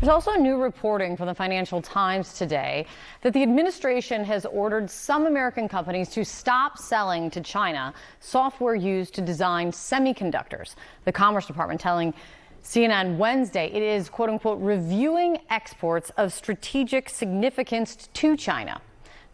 There's also new reporting from the Financial Times today that the administration has ordered some American companies to stop selling to China software used to design semiconductors. The Commerce Department telling CNN Wednesday it is, quote unquote, reviewing exports of strategic significance to China.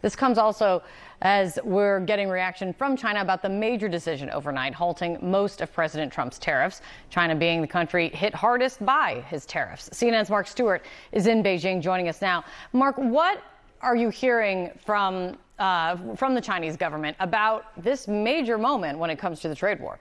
This comes also as we're getting reaction from China about the major decision overnight halting most of President Trump's tariffs, China being the country hit hardest by his tariffs. CNN's Mark Stewart is in Beijing joining us now. Mark, what are you hearing from the Chinese government about this major moment when it comes to the trade war?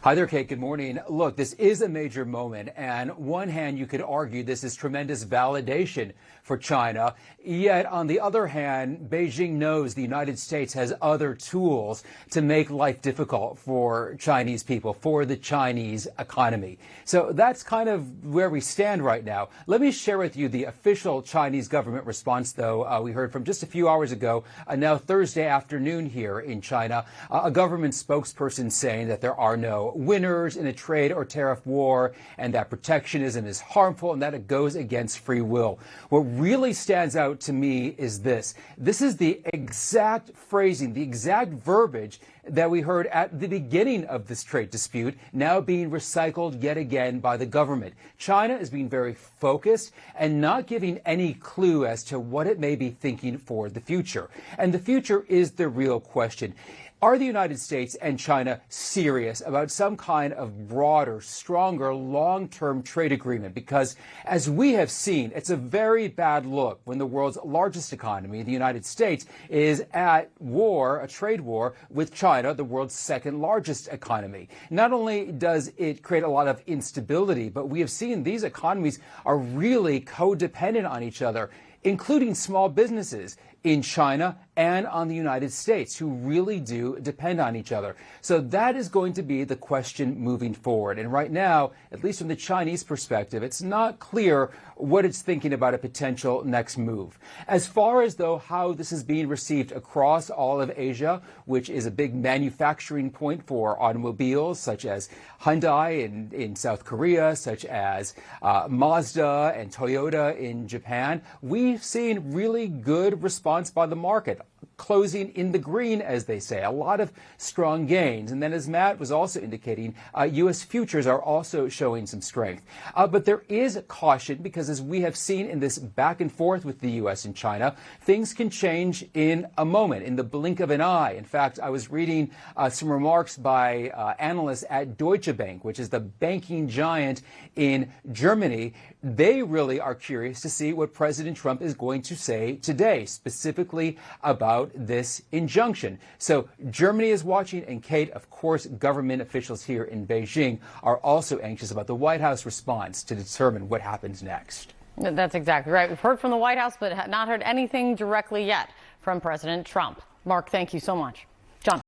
Hi there, Kate. Good morning. Look, this is a major moment, and on one hand, you could argue this is tremendous validation for China. Yet, on the other hand, Beijing knows the United States has other tools to make life difficult for Chinese people, for the Chinese economy. So that's kind of where we stand right now. Let me share with you the official Chinese government response, though. We heard from just a few hours ago, now Thursday afternoon here in China, a government spokesperson saying that there are no winners in a trade or tariff war, and that protectionism is harmful and that it goes against free will. What really stands out to me is this. This is the exact phrasing, the exact verbiage that we heard at the beginning of this trade dispute, now being recycled yet again by the government. China is being very focused and not giving any clue as to what it may be thinking for the future. And the future is the real question. Are the United States and China serious about some kind of broader, stronger, long-term trade agreement? Because as we have seen, it's a very bad look when the world's largest economy, the United States, is at war, a trade war, with China, the world's second largest economy. Not only does it create a lot of instability, but we have seen these economies are really codependent on each other, including small businesses in China and on the United States, who really do depend on each other. So that is going to be the question moving forward. And right now, at least from the Chinese perspective, it's not clear what it's thinking about a potential next move. As far as, though, how this is being received across all of Asia, which is a big manufacturing point for automobiles, such as Hyundai in South Korea, such as Mazda and Toyota in Japan, we've seen really good response by the market, closing in the green, as they say, a lot of strong gains. And then, as Matt was also indicating, U.S. futures are also showing some strength. But there is caution because, as we have seen in this back and forth with the U.S. and China, things can change in a moment, in the blink of an eye. In fact, I was reading some remarks by analysts at Deutsche Bank, which is the banking giant in Germany. They really are curious to see what President Trump is going to say today, specifically about this injunction. So Germany is watching, and Kate, of course, government officials here in Beijing are also anxious about the White House response to determine what happens next. That's exactly right. We've heard from the White House, but not heard anything directly yet from President Trump. Mark, thank you so much. John.